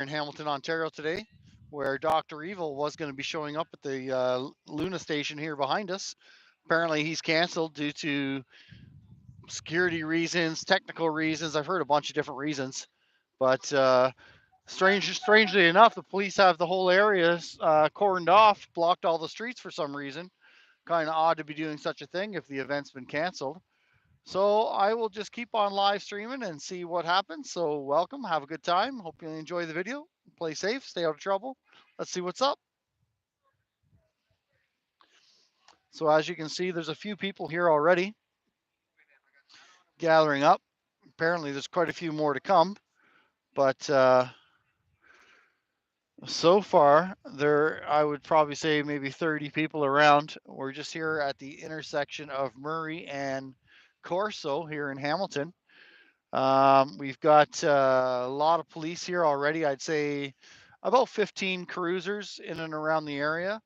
in Hamilton, Ontario today, where Dr. Evil was going to be showing up at the Luna station here behind us. Apparently, he's canceled due to security reasons, technical reasons. I've heard a bunch of different reasons, but strangely enough, the police have the whole area cordoned off, blocked all the streets for some reason. Kind of odd to be doing such a thing if the event's been canceled. So I will just keep on live streaming and see what happens. So welcome, have a good time. Hope you enjoy the video. Play safe, stay out of trouble. Let's see what's up. So as you can see, there's a few people here already gathering up. Apparently there's quite a few more to come, but so far there, I would probably say maybe 30 people around. We're just here at the intersection of Murray and Corso here in Hamilton. We've got a lot of police here already. I'd say about 15 cruisers in and around the area.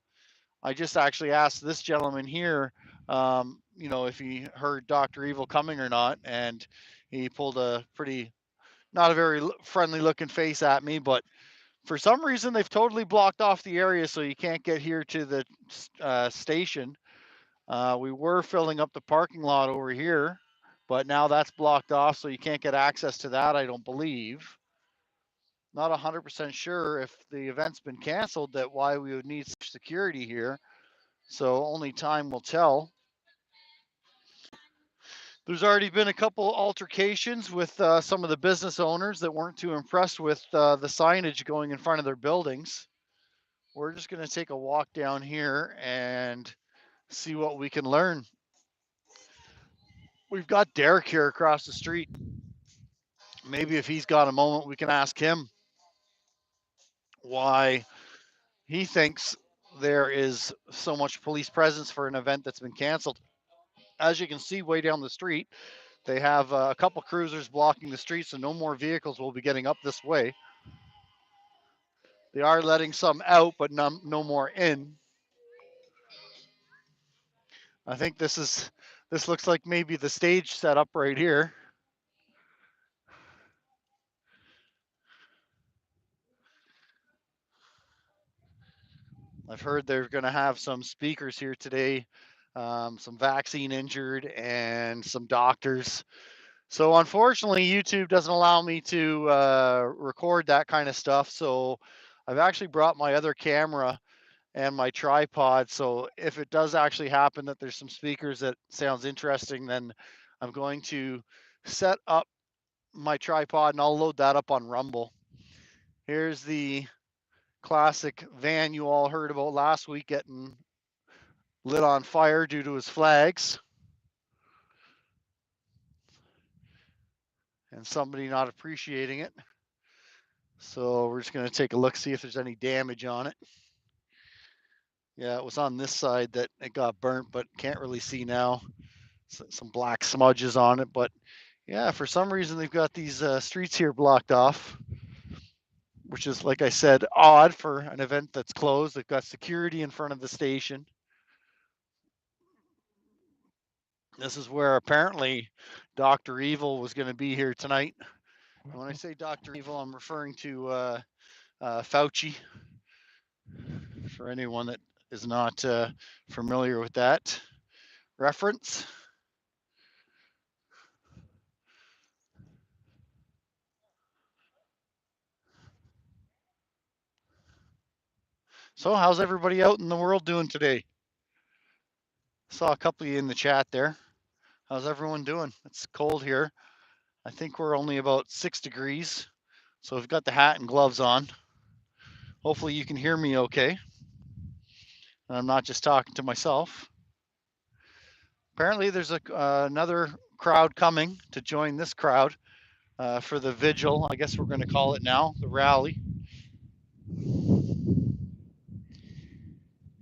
I just actually asked this gentleman here, if he heard Dr. Evil coming or not, and he pulled a pretty, not a very friendly looking face at me, but for some reason they've totally blocked off the area so you can't get here to the station. We were filling up the parking lot over here, but now that's blocked off, so you can't get access to that, I don't believe. Not 100% sure if the event's been canceled, that why we would need security here. So only time will tell. There's already been a couple altercations with some of the business owners that weren't too impressed with the signage going in front of their buildings. We're just going to take a walk down here and see what we can learn. We've got Derek here across the street. Maybe if he's got a moment, we can ask him why he thinks there is so much police presence for an event that's been canceled. As you can see way down the street, they have a couple cruisers blocking the street, so no more vehicles will be getting up this way. They are letting some out, but no more in. I think this looks like maybe the stage setup right here. I've heard they're going to have some speakers here today, some vaccine injured and some doctors. So unfortunately, YouTube doesn't allow me to record that kind of stuff. So I've actually brought my other camera and my tripod. So if it does actually happen that there's some speakers that sounds interesting, then I'm going to set up my tripod and I'll load that up on Rumble. Here's the classic van you all heard about last week getting lit on fire due to his flags. And somebody not appreciating it. So we're just going to take a look, see if there's any damage on it. Yeah, it was on this side that it got burnt, but can't really see now. Some black smudges on it, but yeah, for some reason they've got these streets here blocked off, which is, like I said, odd for an event that's closed. They've got security in front of the station. This is where apparently Dr. Evil was going to be here tonight. And when I say Dr. Evil, I'm referring to Fauci, for anyone that is not familiar with that reference. So how's everybody out in the world doing today? Saw a couple of you in the chat there. How's everyone doing? It's cold here. I think we're only about 6 degrees. So we've got the hat and gloves on. Hopefully you can hear me okay. And I'm not just talking to myself. Apparently there's another crowd coming to join this crowd for the vigil. I guess we're going to call it now, the rally.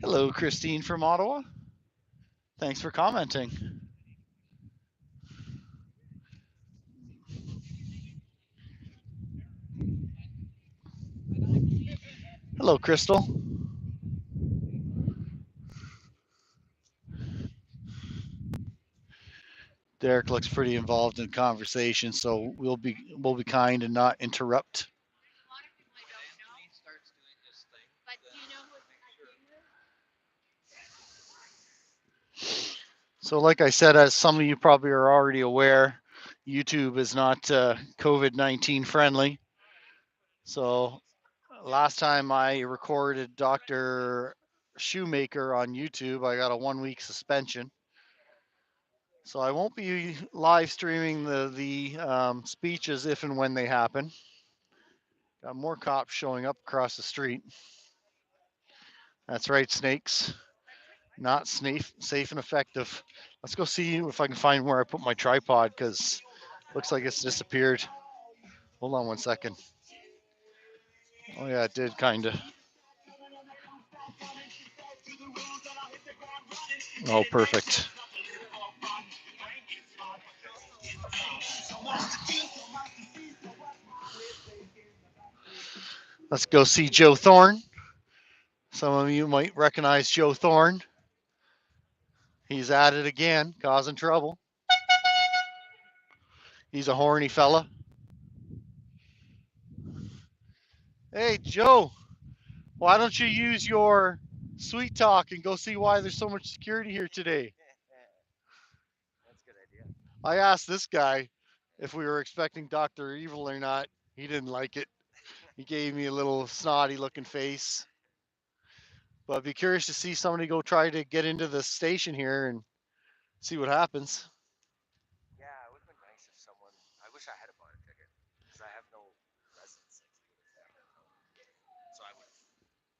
Hello, Christine from Ottawa. Thanks for commenting. Hello, Crystal. Derek looks pretty involved in conversation, so we'll be kind and not interrupt. So, like I said, as some of you probably are already aware, YouTube is not COVID-19 friendly. So, last time I recorded Dr. Shoemaker on YouTube, I got a 1 week suspension. So I won't be live streaming the speeches if and when they happen. Got more cops showing up across the street. That's right, snakes. Not safe and effective. Let's go see if I can find where I put my tripod because looks like it's disappeared. Hold on 1 second. Oh yeah, it did kind of. Oh, perfect. Let's go see Joe Thorne. Some of you might recognize Joe Thorne. He's at it again, causing trouble. He's a horny fella. Hey, Joe, why don't you use your sweet talk and go see why there's so much security here today? That's a good idea. I asked this guy if we were expecting Dr. Evil or not. He didn't like it. He gave me a little snotty looking face. But I'd be curious to see somebody go try to get into the station here and see what happens. Yeah, it would have been nice if someone. I wish I had a bar ticket because I have no residency. So I would have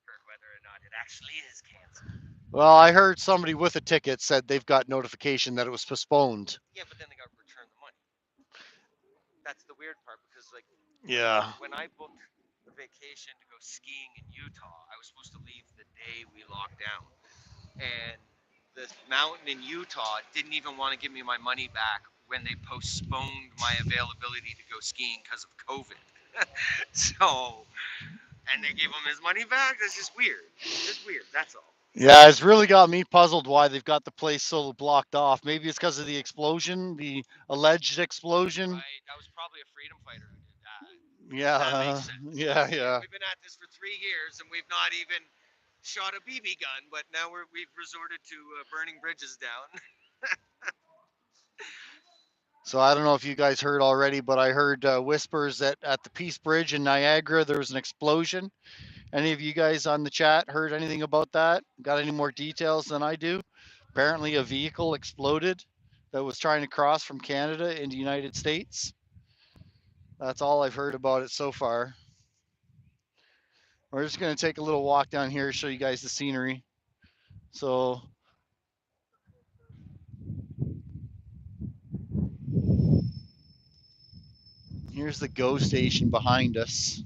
heard whether or not it actually is canceled. Well, I heard somebody with a ticket said they've got notification that it was postponed. Yeah, but then they got to return the money. That's the weird part because like Yeah. when I booked the vacation to go skiing in Utah, I was supposed to leave the day we locked down, and the mountain in Utah didn't even want to give me my money back when they postponed my availability to go skiing because of COVID. So, and they gave him his money back. That's just weird. Just weird. That's all. Yeah, it's really got me puzzled why they've got the place so blocked off. Maybe it's because of the explosion, the alleged explosion. Right. That was probably a freedom fighter who did that. Yeah, That makes sense. yeah, Yeah, yeah. we've been at this for 3 years and we've not even shot a BB gun, but now we've resorted to burning bridges down. So I don't know if you guys heard already, but I heard whispers that at the Peace Bridge in Niagara there was an explosion. Any of you guys on the chat heard anything about that? Got any more details than I do? Apparently, a vehicle exploded that was trying to cross from Canada into the United States. That's all I've heard about it so far. We're just going to take a little walk down here, show you guys the scenery. So here's the GO station behind us.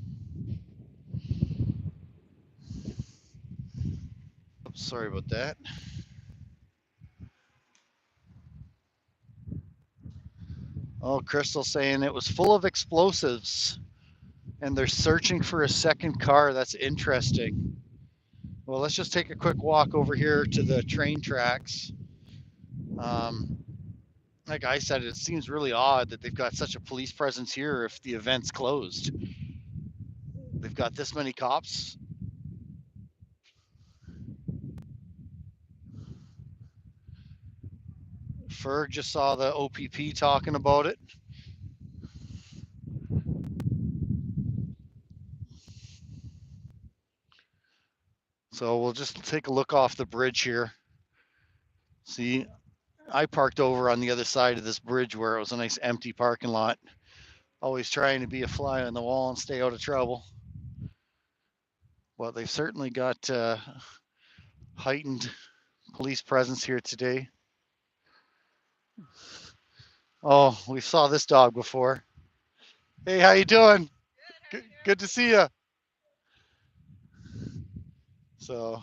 Oops, sorry about that. Oh, Crystal saying it was full of explosives and they're searching for a second car. That's interesting. Well, let's just take a quick walk over here to the train tracks. Um, like I said, it seems really odd that they've got such a police presence here if the event's closed. They've got this many cops. Ferg just saw the OPP talking about it. So we'll just take a look off the bridge here. See, I parked over on the other side of this bridge where it was a nice empty parking lot. Always trying to be a fly on the wall and stay out of trouble. Well, they've certainly got heightened police presence here today. Oh, we saw this dog before. Hey, how you doing? Good to see you. So,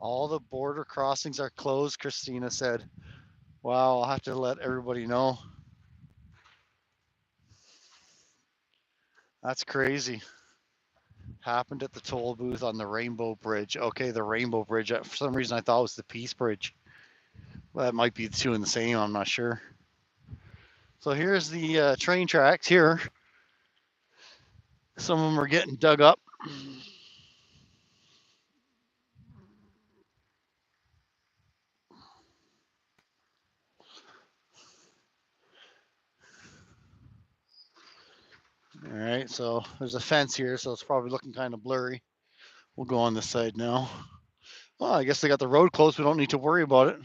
all the border crossings are closed, Christina said. Wow, I'll have to let everybody know. That's crazy. Happened at the toll booth on the Rainbow Bridge. Okay, the Rainbow Bridge. For some reason, I thought it was the Peace Bridge. Well, that might be the two in the same. I'm not sure. So here's the train tracks here. Some of them are getting dug up. All right, so there's a fence here, so it's probably looking kind of blurry. We'll go on this side now. Well, I guess they got the road closed. We don't need to worry about it.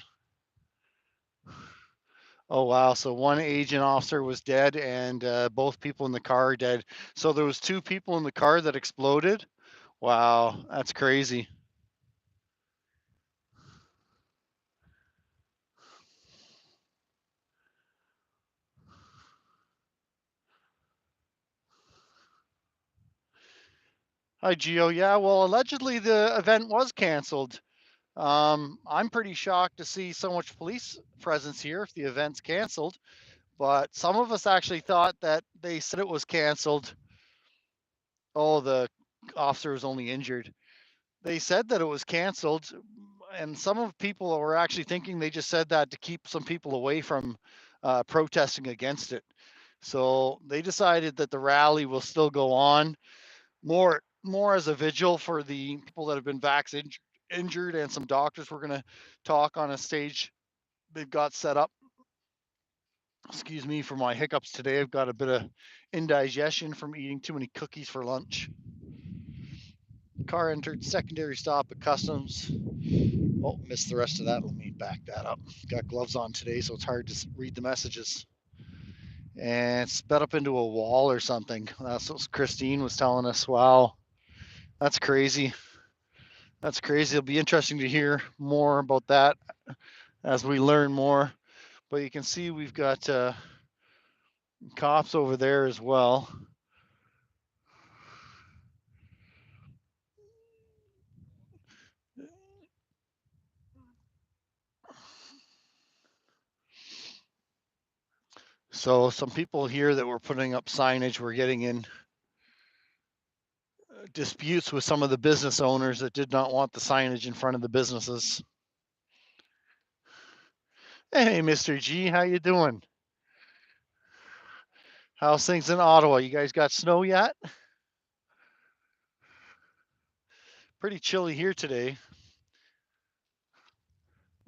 Oh wow! So one agent officer was dead, and both people in the car are dead. So there was two people in the car that exploded. Wow, that's crazy. Hi, Geo. Yeah, well, allegedly the event was canceled. I'm pretty shocked to see so much police presence here if the event's canceled. But some of us actually thought that they said it was canceled. Oh, the officer was only injured. They said that it was canceled, and some of people were actually thinking they just said that to keep some people away from protesting against it. So they decided that the rally will still go on, more as a vigil for the people that have been injured, and some doctors were going to talk on a stage they've got set up. Excuse me for my hiccups today. I've got a bit of indigestion from eating too many cookies for lunch. Car entered secondary stop at customs. Oh, missed the rest of that. Let me back that up. Got gloves on today, so it's hard to read the messages. And sped up into a wall or something. That's what Christine was telling us. Wow, that's crazy. That's crazy. It'll be interesting to hear more about that as we learn more. But you can see we've got cops over there as well. So some people here that were putting up signage were getting in disputes with some of the business owners that did not want the signage in front of the businesses. Hey, Mr. G, how you doing? How's things in Ottawa? You guys got snow yet? Pretty chilly here today.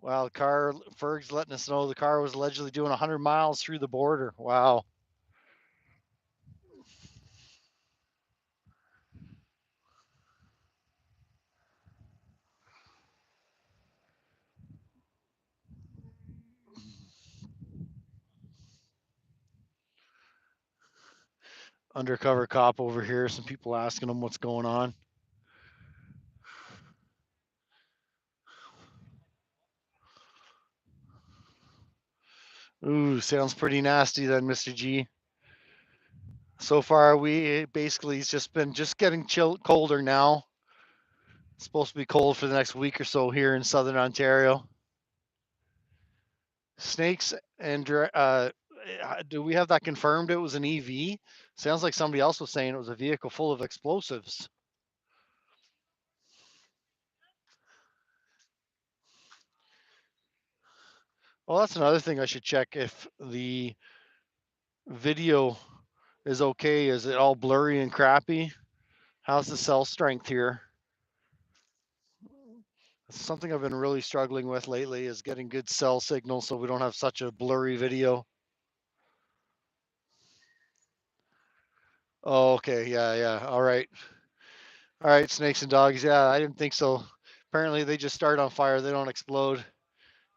Wow, the car, Ferg's letting us know the car was allegedly doing 100 miles through the border. Wow. Undercover cop over here. Some people asking him what's going on. Ooh, sounds pretty nasty then, Mr. G. So far, we basically it's just been just getting colder now. It's supposed to be cold for the next week or so here in southern Ontario. Snakes and do we have that confirmed? It was an EV. Sounds like somebody else was saying it was a vehicle full of explosives. Well, that's another thing I should check if the video is okay. Is it all blurry and crappy? How's the cell strength here? That's something I've been really struggling with lately is getting good cell signal so we don't have such a blurry video. Oh, okay. Yeah, yeah. All right. All right, snakes and dogs. Yeah, I didn't think so. Apparently they just start on fire, they don't explode.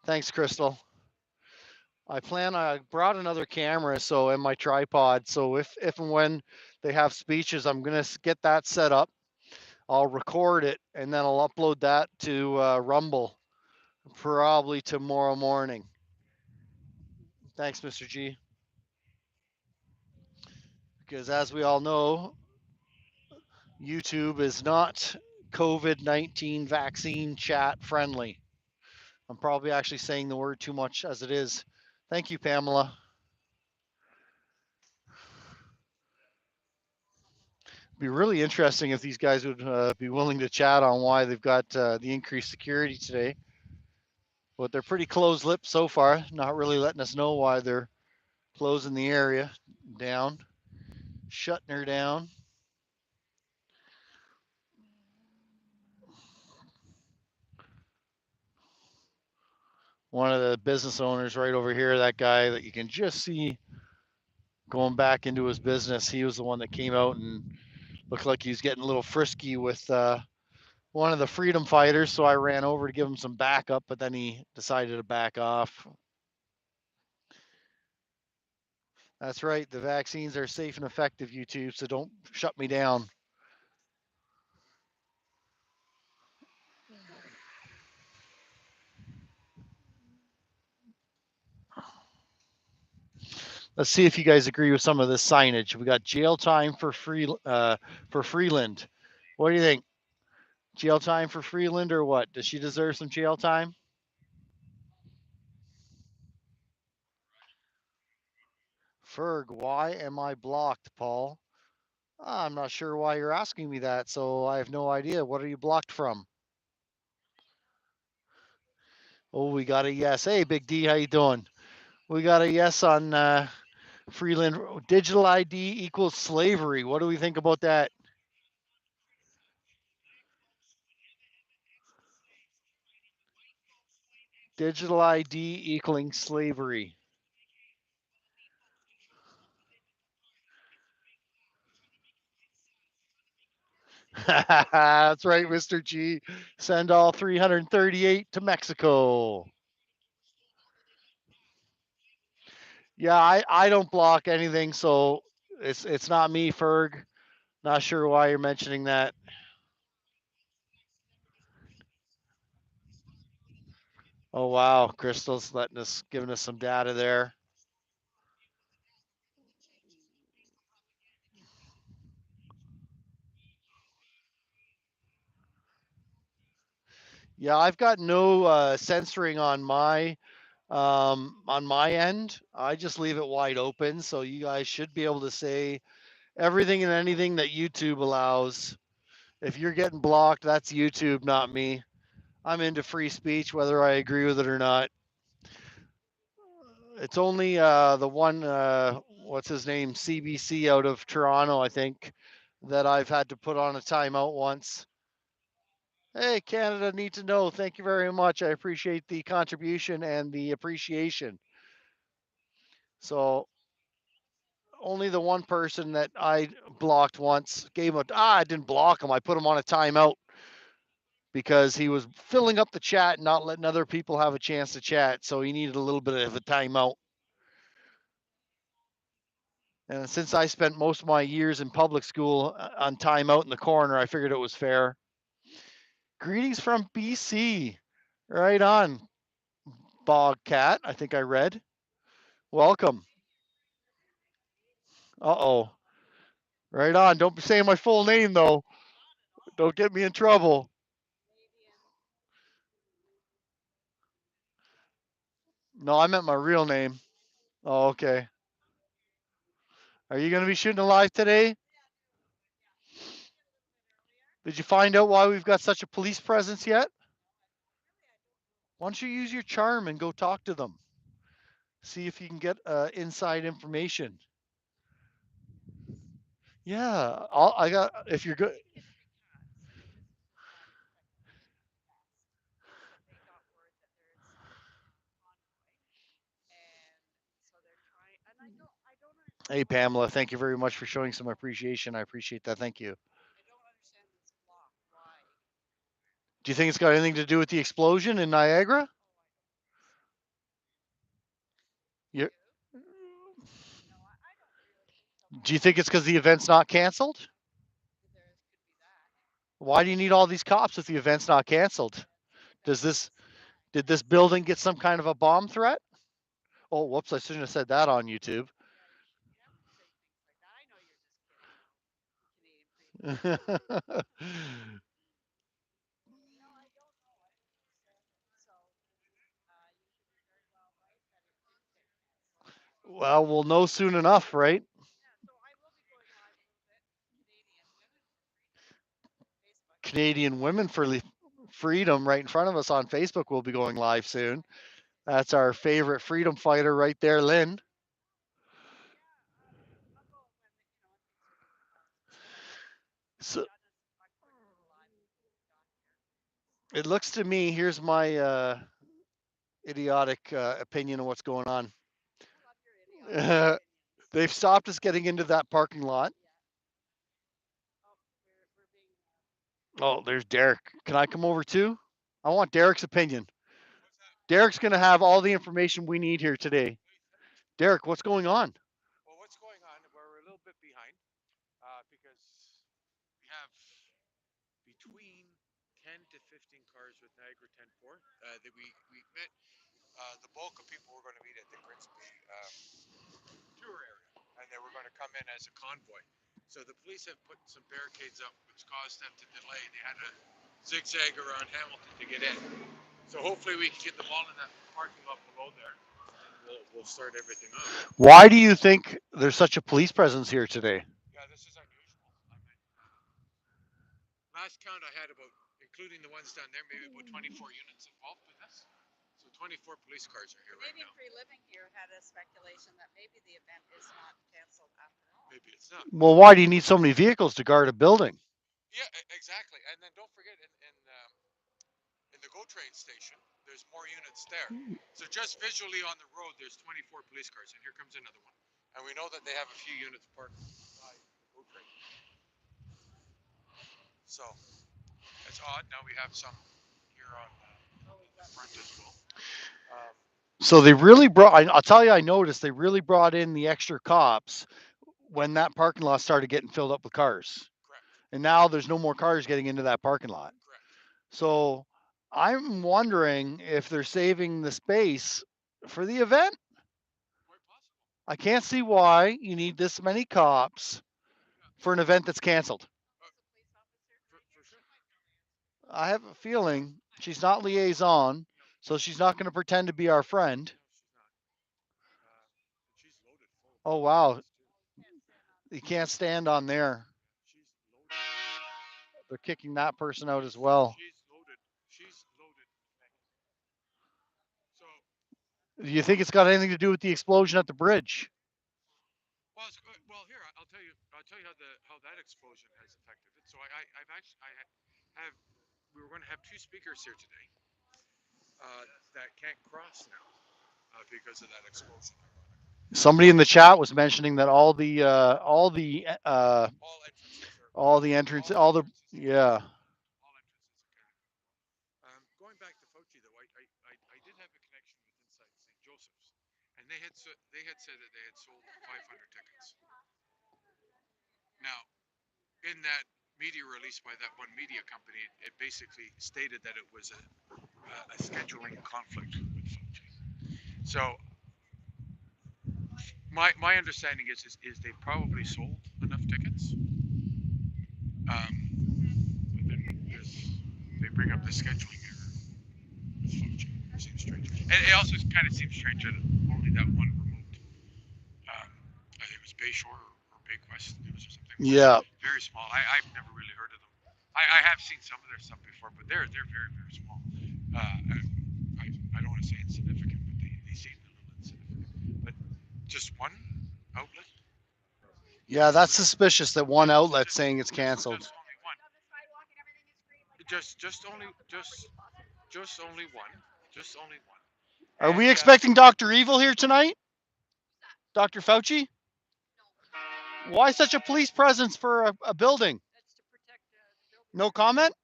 Thanks, Crystal. I brought another camera so and my tripod. So if and when they have speeches, I'm gonna get that set up. I'll record it and then I'll upload that to Rumble probably tomorrow morning. Thanks, Mr. G. Because as we all know, YouTube is not COVID-19 vaccine chat friendly. I'm probably actually saying the word too much as it is. Thank you, Pamela. It'd be really interesting if these guys would be willing to chat on why they've got the increased security today. But they're pretty closed-lipped so far, not really letting us know why they're closing the area down, shutting her down. One of the business owners right over here, that guy that you can just see going back into his business. He was the one that came out and looked like he was getting a little frisky with one of the freedom fighters. So I ran over to give him some backup, but then he decided to back off. That's right. The vaccines are safe and effective, YouTube. So don't shut me down. Let's see if you guys agree with some of this signage. We got jail time for Freeland. What do you think? Jail time for Freeland or what? Does she deserve some jail time? Ferg, why am I blocked, Paul? I'm not sure why you're asking me that, so I have no idea. What are you blocked from? Oh, we got a yes. Hey, Big D, how you doing? We got a yes on Freeland. Digital ID equals slavery. What do we think about that? Digital ID equaling slavery. That's right, Mr. G. Send all 338 to Mexico. Yeah, I don't block anything, so it's not me, Ferg. Not sure why you're mentioning that. Oh wow, Crystal's letting us giving us some data there. Yeah, I've got no censoring on my end. I just leave it wide open, so you guys should be able to say everything and anything that YouTube allows. If you're getting blocked, that's YouTube, not me. I'm into free speech, whether I agree with it or not. It's only the one, what's his name, CBC out of Toronto, I think, that I've had to put on a timeout once. Hey, Canada, need to know. Thank you very much. I appreciate the contribution and the appreciation. So, only the one person that I blocked once gave a, I didn't block him. I put him on a timeout because he was filling up the chat and not letting other people have a chance to chat. So, he needed a little bit of a timeout. And since I spent most of my years in public school on timeout in the corner, I figured it was fair. Greetings from BC. Right on, Bogcat. I think I read. Welcome. Uh oh. Right on. Don't be saying my full name though. Don't get me in trouble. No, I meant my real name. Oh, okay. Are you going to be shooting a live today? Did you find out why we've got such a police presence yet? Why don't you use your charm and go talk to them? See if you can get inside information. Yeah, I got. If you're good, hey Pamela, thank you very much for showing some appreciation. I appreciate that. Thank you. Do you think it's got anything to do with the explosion in Niagara? You, do you think it's because the event's not canceled? Why do you need all these cops if the event's not canceled? Does this did this building get some kind of a bomb threat? Oh, whoops! I shouldn't have said that on YouTube. Well, we'll know soon enough, right? Canadian Women for Freedom right in front of us on Facebook will be going live soon. That's our favorite freedom fighter right there, Lynn. So it looks to me, here's my idiotic opinion of what's going on. They've stopped us getting into that parking lot. Oh, there's Derek. Can I come over too? I want Derek's opinion. Derek's going to have all the information we need here today. Derek, what's going on? Well, what's going on? We're a little bit behind because we have between 10 to 15 cars with Niagara 10-4 that we met. The bulk of people were going to meet at the Grimsby tour area, and they were going to come in as a convoy. So the police have put some barricades up, which caused them to delay. They had to zigzag around Hamilton to get in. So hopefully we can get them all in that parking lot below there, and we'll start everything off. Why do you think there's such a police presence here today? Yeah, this is unusual. I mean, last count I had about, including the ones down there, maybe about 24 units involved with this. So 24 police cars are here right Canadian now. Free Living here had a speculation that maybe the event is not canceled after all. Maybe it's not. Well, why do you need so many vehicles to guard a building? Yeah, exactly. And then don't forget, in the GO train station, there's more units there. So just visually on the road, there's 24 police cars, and here comes another one. And we know that they have a few units parked beside the GO train. So it's odd. Now we have some here on the front as well. Um, So they really brought, I'll tell you, I noticed they really brought in the extra cops when that parking lot started getting filled up with cars. correct. And now there's no more cars getting into that parking lot. Correct. So I'm wondering if they're saving the space for the event. Quite possible. I can't see why you need this many cops Yeah. for an event that's canceled. For sure. I have a feeling she's not liaison, so she's not going to pretend to be our friend. No, she's not. And she's loaded full of Oh, wow. bags too. You can't stand on there. She's loaded. They're kicking that person out as well. She's loaded. She's loaded. So, Do you think it's got anything to do with the explosion at the bridge? well, here I'll tell you. I'll tell you how that explosion has affected it. So I've actually have we were going to have two speakers here today that can't cross now because of that explosion. Somebody in the chat was mentioning that All entrances are all the entrance, all the yeah. all entrances are counted. Going back to Fauci though, I did have a connection with Inside St. Joseph's, and they had said that they had sold 500 tickets. Now, in that media release by that one media company, it basically stated that it was a scheduling conflict with Fauci. So my understanding is they probably sold enough tickets. But then they bring up the scheduling error with Fauci. It seems strange. And it also kind of seems strange that only that one remote, I think it was Bayshore or Bayquest News or something. Yeah. Very small. I've never really heard of them. I have seen some of their stuff before, but they're very, very small. I don't want to say insignificant, but they seem a little insignificant. But just one outlet? Yeah, that's suspicious that one outlet saying it's Just canceled. only one. Just only one. Just only one. Are And we expecting Dr. Evil here tonight? Dr. Fauci? Why such a police presence for a building? That's to protect the building. No comment?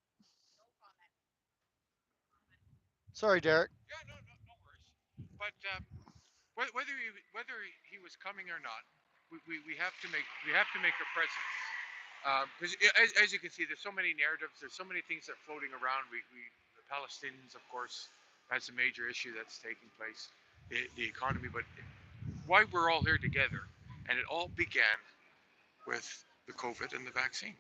No comment. Sorry, Derek. yeah, no worries. But whether he was coming or not, we have to make a presence. Because as you can see, there's so many narratives. There's so many things that are floating around. The Palestinians, of course, that's a major issue that's taking place. The economy, but why we're all here together, and it all began with the COVID and the vaccine.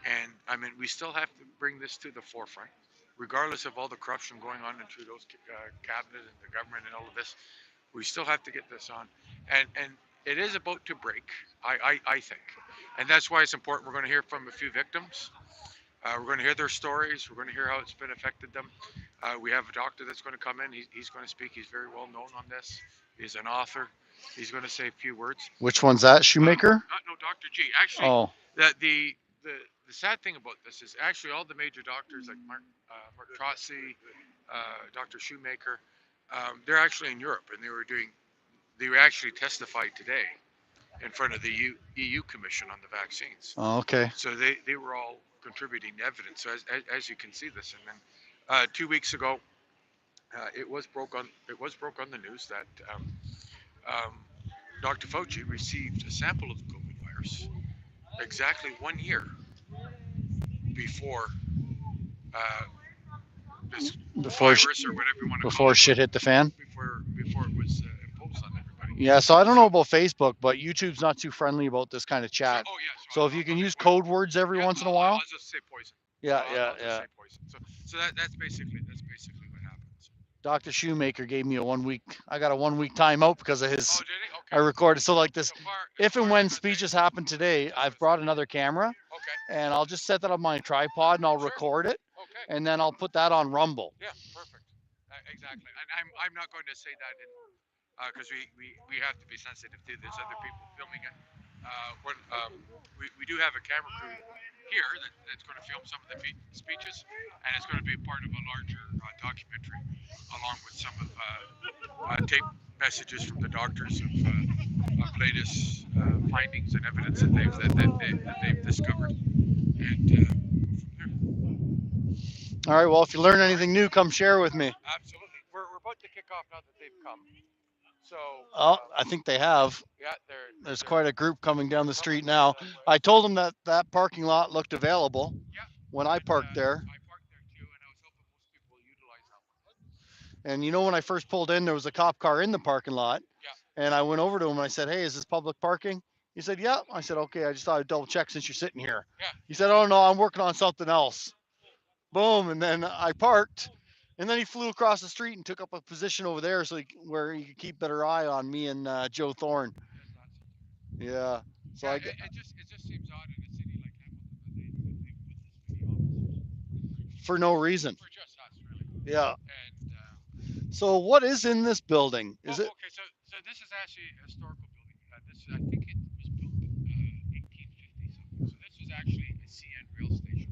And I mean, we still have to bring this to the forefront, regardless of all the corruption going on in Trudeau's cabinet and the government and all of this. We still have to get this on, and it is about to break. I think, and that's why it's important. We're going to hear from a few victims. We're going to hear their stories. We're going to hear how it's been affected them. We have a doctor that's going to come in. He's going to speak. He's very well known on this. He's an author. He's going to say a few words. Which one's that, Shoemaker? No, Dr. G. Actually, Oh, the sad thing about this is actually all the major doctors like Mark Trotzy, Dr. Shoemaker, they're actually in Europe, and they were actually testified today in front of the EU Commission on the vaccines. Oh, okay. So they were all contributing evidence. So as you can see this, and then 2 weeks ago, it was broke on the news that um, Dr. Fauci received a sample of the COVID virus exactly 1 year before uh, this Before virus, or whatever you want to call before it, shit hit the fan. before it was imposed on everybody. Yeah, so I don't know So, about Facebook, but YouTube's not too friendly about this kind of chat. oh yeah, So if you can I'll be use poison. code words every Yeah, once in a while. I'll just say poison. Yeah, I'll just say poison. So that's basically what happens. Dr. Shoemaker gave me a 1 week. I got a 1 week timeout because of Oh, his. did he? I Okay. recorded so like this. So far, If and when as I say, speeches happen today, I've brought another camera, okay. and I'll just set that on my tripod and I'll Sure. record it, Okay. and then I'll put that on Rumble. Yeah, perfect. Exactly. And I'm not going to say that in because we have to be sensitive to there's other people filming it. We do have a camera crew here that's going to film some of the speeches, and it's going to be part of a larger documentary, along with some of tape messages from the doctors of latest findings and evidence that they've discovered, and go from All right. Well, if you learn anything new, come share with me. there. Absolutely. We're about to kick off now that they've come. So Oh, I think they have. yeah, There's they're quite a group coming down the street coming now. that way. I told them that that parking lot looked available Yeah, when I and parked there. I parked there too, and I was hoping most people will utilize that one. And you know, when I first pulled in, there was a cop car in the parking lot. Yeah, And I went over to him and I said, "Hey, is this public parking?" He said, "Yeah." I said, "Okay, I just thought I'd double check since you're sitting here." yeah, He said, "Oh no, I'm working on something else." Boom, and then I parked, and then he flew across the street and took up a position over there so where he could keep better eye on me and Joe Thorne. that's nuts. Yeah. So Yeah, I it just seems odd in a city like Hamilton that they put this many officers for no reason. for just us, really. Yeah. And So what is in this building? Is it? okay, so this is actually a historical building. This I think it was built 1850 something. So this was actually a CN rail station.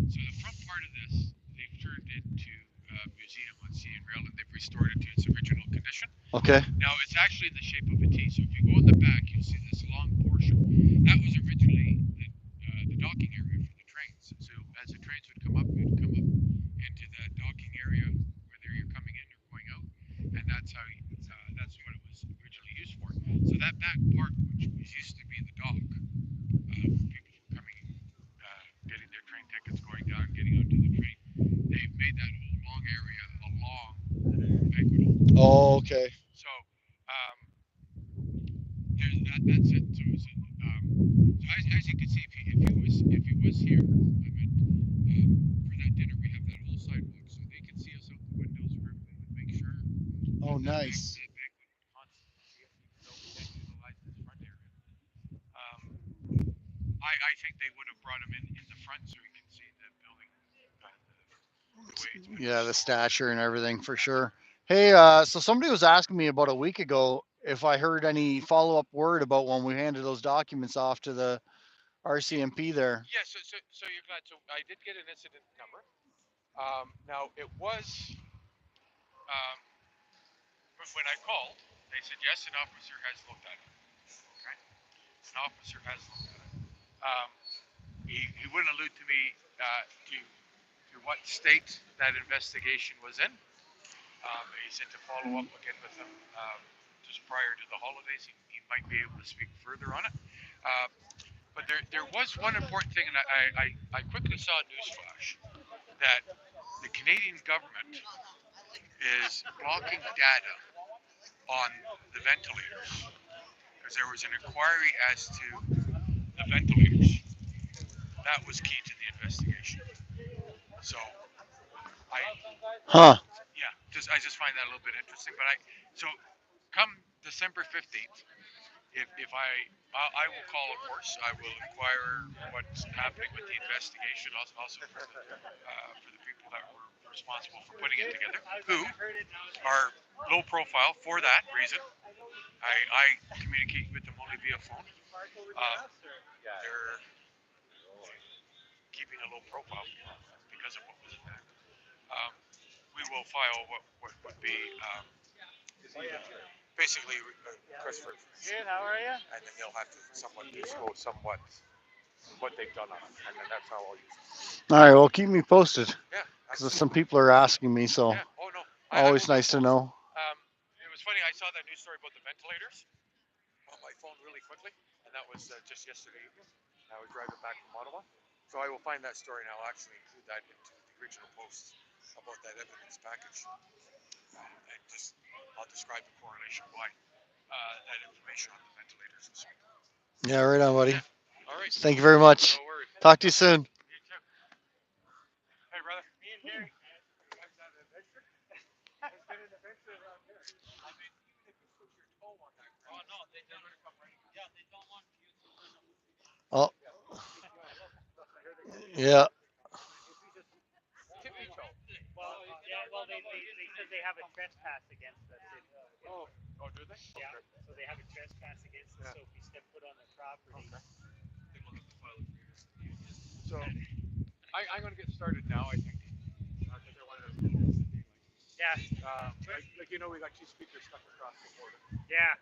So the front part of this they've turned into a museum on CN rail, and they've restored it to its original condition. Okay. Now it's actually in the shape of a T. So if you go in the back, you'll see this long portion. That was originally the docking area for the trains. So as the trains would come up, you'd come up into that docking area, whether you're coming in or going out, and that's what it was originally used for. So that back part, which used to be the dock, for people coming, getting their train tickets, going down, getting onto the train, they've made that whole long area a long banquet hall. Oh, okay. So that's it. So as you can see, if he was here, I meant for that dinner, we have that whole sidewalk, so they can see us out the windows where we would make sure Oh, that nice. that banquet would constantly see us, even though we didn't utilize this front area. Um, I think they would have brought him in the front so he can see the building, the way it's been Yeah, the restored. stature and everything for sure. Hey, so somebody was asking me about a week ago if I heard any follow-up word about when we handed those documents off to the RCMP there. Yeah, so you're glad. So I did get an incident number. Now it was um, when I called, they said yes, an officer has looked at it. Okay, an officer has looked at it. Um, he wouldn't allude to me to what state that investigation was in. He said to follow up again with him just prior to the holidays. He might be able to speak further on it. Uh, but there was one important thing, and I quickly saw a news flash that the Canadian government is blocking data on the ventilators because there was an inquiry as to the ventilators. That was key to the investigation. So I Huh. yeah, I just find that a little bit interesting. But so come December 15th, if I will call, of course, I will inquire what's happening with the investigation, also for the people that were responsible for putting it together, who are low profile for that reason. I communicate with them only via phone. They're keeping a low profile because of what was attacked. Um, we will file what would be basically Christopher. Good, how are you? And then they'll have to somewhat disclose somewhat what they've done on them, and then that's how I'll use it. All right, well, keep me posted Yeah, because absolutely. some people are asking me, so Yeah. Oh no. I always will get nice to posted. know. It was funny. I saw that news story about the ventilators on my phone really quickly, and that was just yesterday evening. I was driving back from Ottawa, so I will find that story and I'll actually include that into the original post about that evidence package, and just I'll describe the correlation why that information on the ventilators and so on. Yeah, right on, buddy. Yeah. All right. Thank you very much. No worries. Talk to you soon. You too. Hey, brother. Me and Gary. You guys had an adventure? Has been an adventure around here. I mean, even if you push your toe on that ground. Oh no, they're going to come right. Yeah, they don't want you to run up. Oh, Yeah. Look, I hear they're going to. yeah. If you just tippy toe. Well, yeah, well, they said they have a trespass against us. Oh, oh, do they? Yeah, Okay. so they have a trespass against us. Yeah. So if we step foot on their property, Okay. Then we'll have to file a grievance with the union. So I'm going to get started now, I think, because I wanted to see what this would be yeah, like you know, we got two speakers stuck across the border. yeah,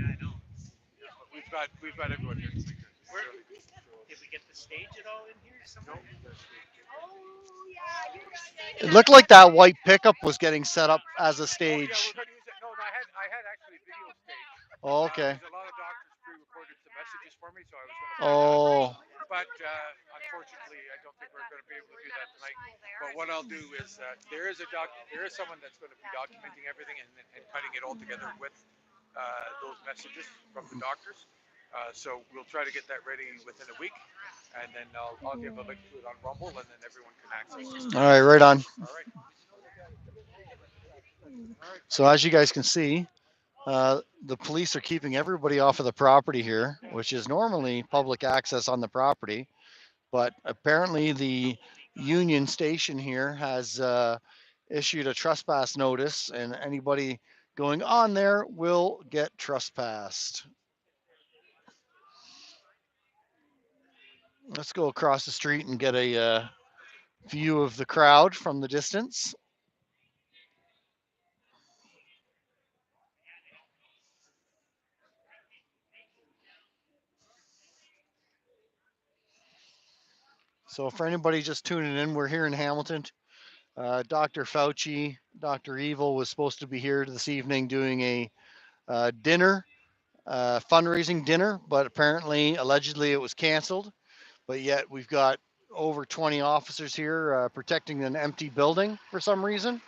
I know. Yeah, but we've got everyone here to speak. Where, did we get the stage at all in here somewhere? No, It looked like that white pickup was getting set up as a Oh yeah, stage. we're going to use it. No, I had actually video stage. Oh, okay. Because a lot of doctors pre-recorded some messages for me, so I was going to play Oh, that. But unfortunately, I don't think we're going to be able to do that tonight. But what I'll do is there is someone that's going to be documenting everything and cutting it all together with those messages from the doctors. So we'll try to get that ready within a week, and then I'll give a link to it on Rumble, and then everyone can access it. all right, right on. All right. So as you guys can see, the police are keeping everybody off of the property here, which is normally public access on the property. But apparently the Union Station here has issued a trespass notice, and anybody going on there will get trespassed. Let's go across the street and get a view of the crowd from the distance. So for anybody just tuning in, we're here in Hamilton. Dr. Fauci, Dr. Evil was supposed to be here this evening doing a dinner, fundraising dinner, but apparently, allegedly, it was canceled. But yet we've got over 20 officers here protecting an empty building for some reason.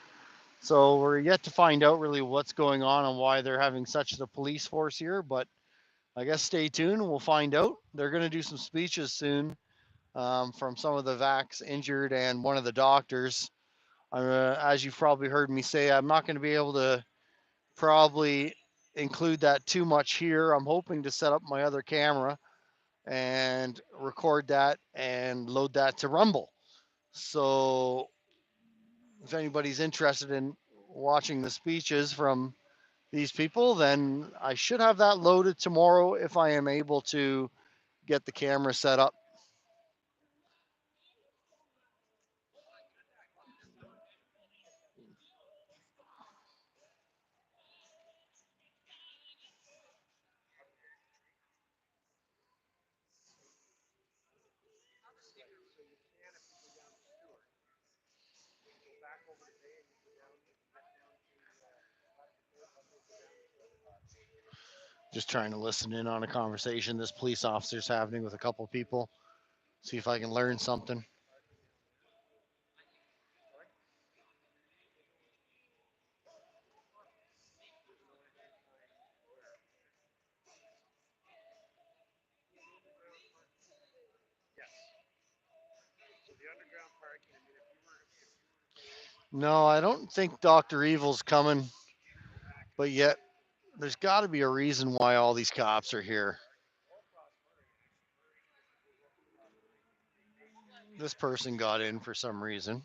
So we're yet to find out really what's going on and why they're having such a police force here. But I guess stay tuned. We'll find out. They're going to do some speeches soon from some of the vax injured and one of the doctors. As you've probably heard me say, I'm not going to be able to probably include that too much here. I'm hoping to set up my other camera and record that and load that to Rumble. So if anybody's interested in watching the speeches from these people, then I should have that loaded tomorrow if I am able to get the camera set up. Just trying to listen in on a conversation this police officer's having with a couple people, see if I can learn something. No, I don't think Dr. Evil's coming, but yet there's got to be a reason why all these cops are here. This person got in for some reason.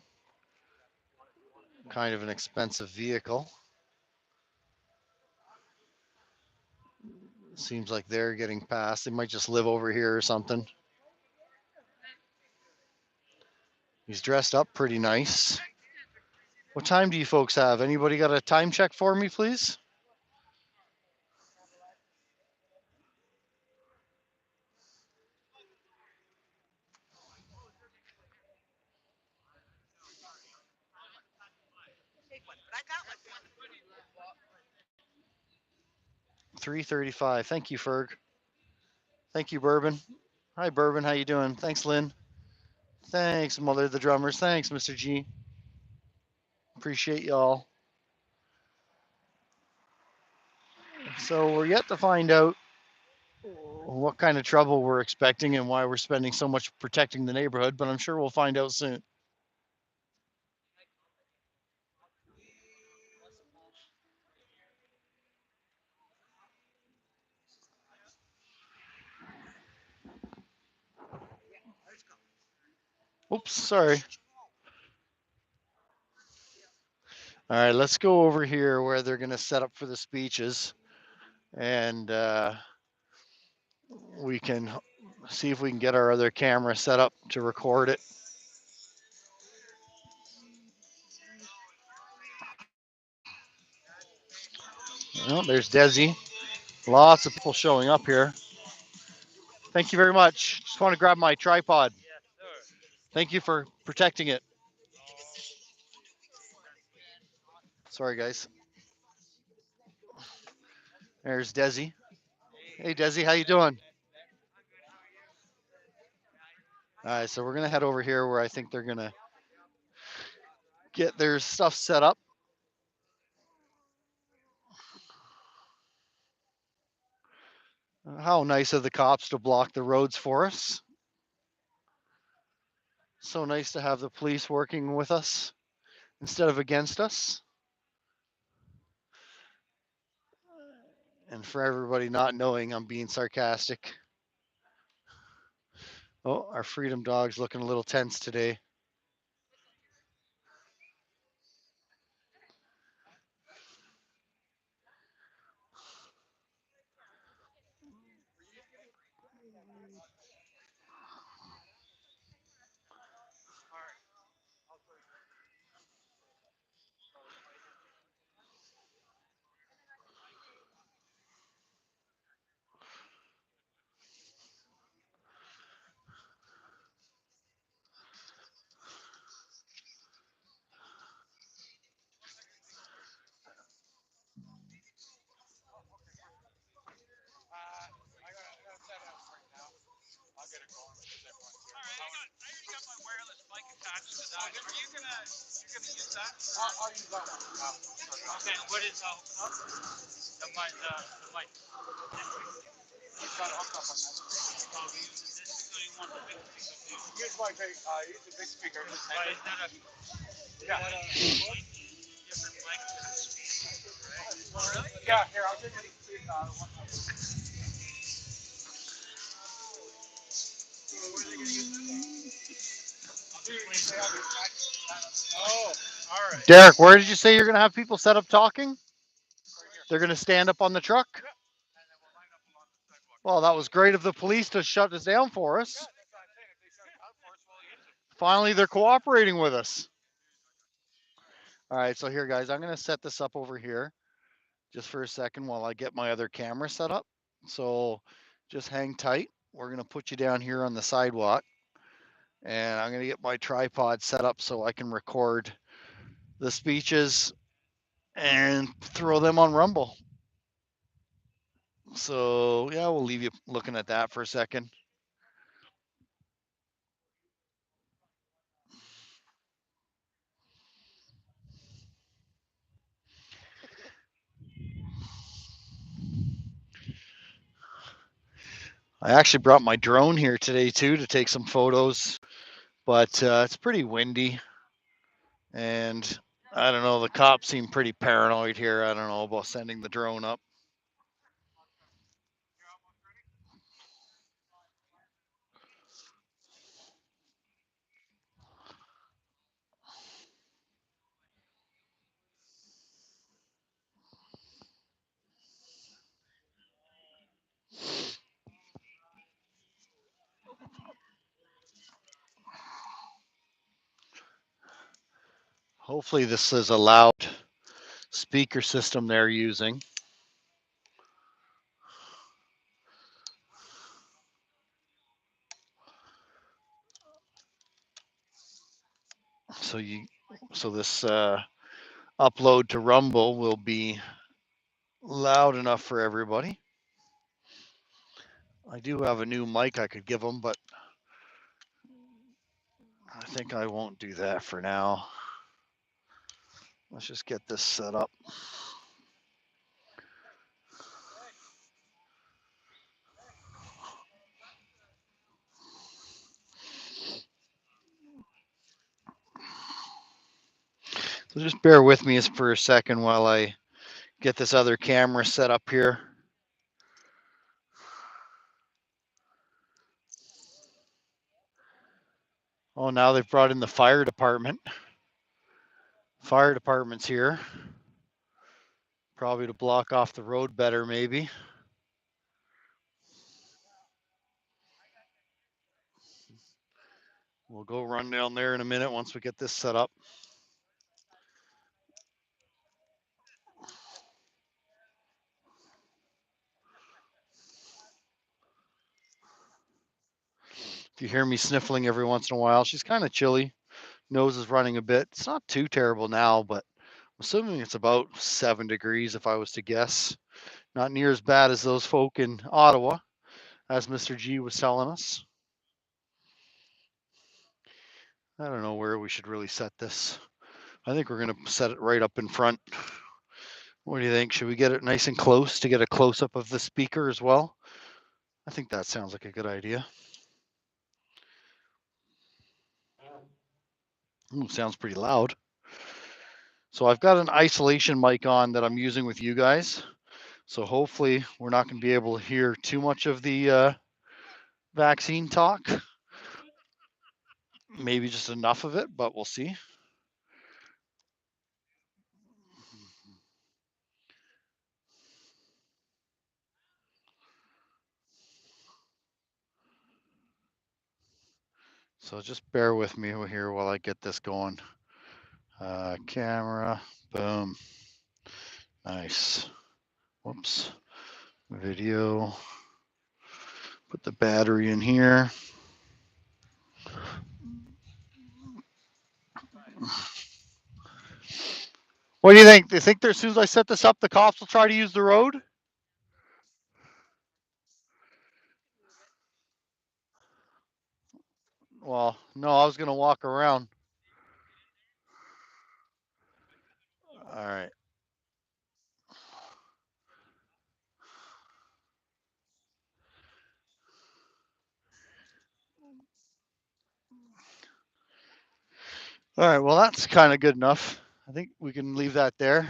Kind of an expensive vehicle. Seems like they're getting past. They might just live over here or something. He's dressed up pretty nice. What time do you folks have? Anybody got a time check for me, please? 3:35. Thank you, Ferg. Thank you, Bourbon. Hi, Bourbon. How you doing? Thanks, Lynn. Thanks, Mother of the Drummers. Thanks, Mr. G. Appreciate y'all. So we're yet to find out what kind of trouble we're expecting and why we're spending so much protecting the neighborhood, but I'm sure we'll find out soon. Oops, sorry. All right, let's go over here where they're going to set up for the speeches, and we can see if we can get our other camera set up to record it. Well, there's Desi. Lots of people showing up here. Thank you very much. Just want to grab my tripod. Yes, sir. Thank you for protecting it. Sorry, guys. There's Desi. Hey, Desi, how you doing? All right, so we're gonna head over here where I think they're gonna get their stuff set up. How nice of the cops to block the roads for us. So nice to have the police working with us instead of against us. And for everybody not knowing, I'm being sarcastic. Oh, our freedom dog's looking a little tense today. I gotta set it up right now. I'll get it going because everyone's here. All right, I already got my wireless mic attached to that. Are you gonna use that? I'll use that one. Okay, what is the mic? The mic. It's got hooked up on that. Oh, we use this speaker. You want the big speaker? Use my big. Use the big speaker. But is that a? Yeah. Different mic to the speaker, right? Oh, really? Yeah. Here, I'll give you the one. Oh, all right. Derek, where did you say you're gonna have people set up talking? They're gonna stand up on the truck? Well, that was great of the police to shut us down for us. Finally, they're cooperating with us. All right, so here, guys, I'm gonna set this up over here just for a second while I get my other camera set up. So just hang tight. We're gonna put you down here on the sidewalk, and I'm gonna get my tripod set up so I can record the speeches and throw them on Rumble. So yeah, we'll leave you looking at that for a second. I actually brought my drone here today too to take some photos, but it's pretty windy, and I don't know. The cops seem pretty paranoid here. I don't know about sending the drone up. Hopefully, this is a loud speaker system they're using. So you, so this upload to Rumble will be loud enough for everybody. I do have a new mic I could give them, but I think I won't do that for now. Let's just get this set up. So just bear with me for a second while I get this other camera set up here. Oh, now they've brought in the fire department. Fire department's here. Probably to block off the road better, maybe. We'll go run down there in a minute once we get this set up. If you hear me sniffling every once in a while, she's kind of chilly. Nose is running a bit. It's not too terrible now, but I'm assuming it's about 7 degrees if I was to guess. Not near as bad as those folk in Ottawa, as Mr. G was telling us. I don't know where we should really set this. I think we're going to set it right up in front. What do you think? Should we get it nice and close to get a close up of the speaker as well? I think that sounds like a good idea. Ooh, sounds pretty loud. So I've got an isolation mic on that I'm using with you guys. So hopefully we're not going to be able to hear too much of the vaccine talk. Maybe just enough of it, but we'll see. So just bear with me here while I get this going. Camera, boom. Nice. Whoops. Video. Put the battery in here. What do you think? Do you think that as soon as I set this up, the cops will try to use the road? Well, no, I was going to walk around. All right. All right. Well, that's kind of good enough. I think we can leave that there.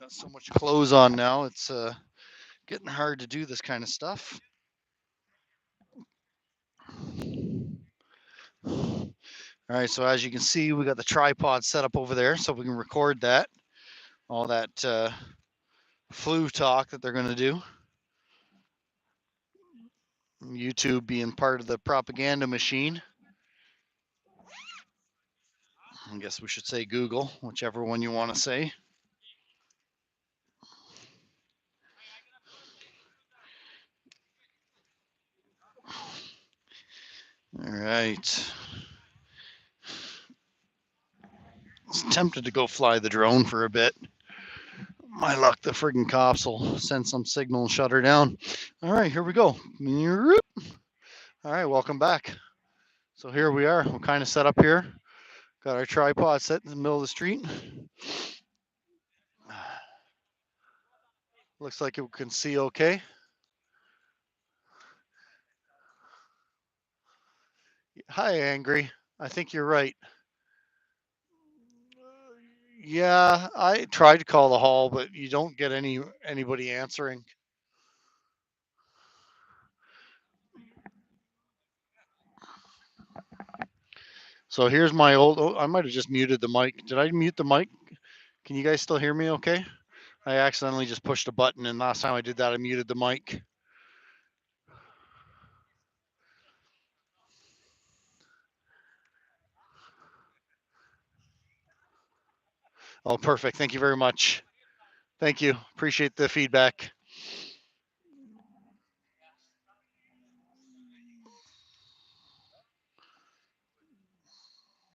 Got so much clothes on now. It's getting hard to do this kind of stuff. All right, so as you can see, we got the tripod set up over there so we can record that, all that flu talk that they're going to do. YouTube being part of the propaganda machine. I guess we should say Google, whichever one you want to say. All right. I was tempted to go fly the drone for a bit. My luck, the friggin' cops will send some signal and shut her down. All right, here we go. All right, welcome back. So here we are. We're kind of set up here. Got our tripod set in the middle of the street. Looks like you can see okay. Hi, Angry. I think you're right. Yeah, I tried to call the hall, but you don't get anybody answering. So here's my old. Oh, I might have just muted the mic. Did I mute the mic? Can you guys still hear me? Okay. I accidentally just pushed a button, and last time I did that, I muted the mic. Oh, perfect. Thank you very much. Thank you. Appreciate the feedback.